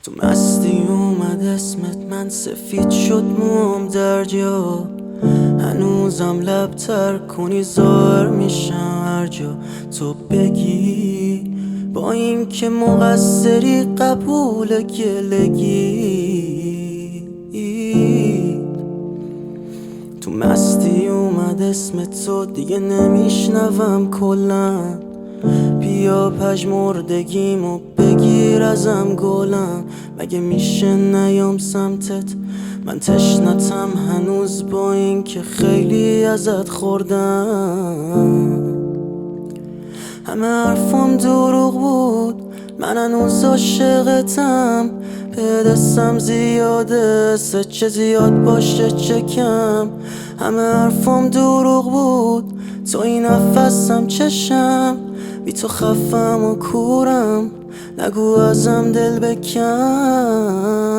تو مستی اومد اسمت، من سفید شد موام در جا. هنوزم لب تر کنی ظاهر میشم هر جا تو بگی، با این که مقصری قبول گلگی. تو مستی اومد اسمت، تو دیگه نمیشنوم کلن. بیا پژمردگیمو بگیر ازم گلم، مگه میشه نیام سمتت؟ من تشنتم هنوز با این که خیلی ازت خوردم. همه حرفم دروغ بود، من هنوز عاشقتم. به دستم زیاده، چه زیاد باشه چه کم. همه حرفم دروغ بود، تو این نفسم چشم. بی تو خفم و کورم، نگو ازم دل بکن.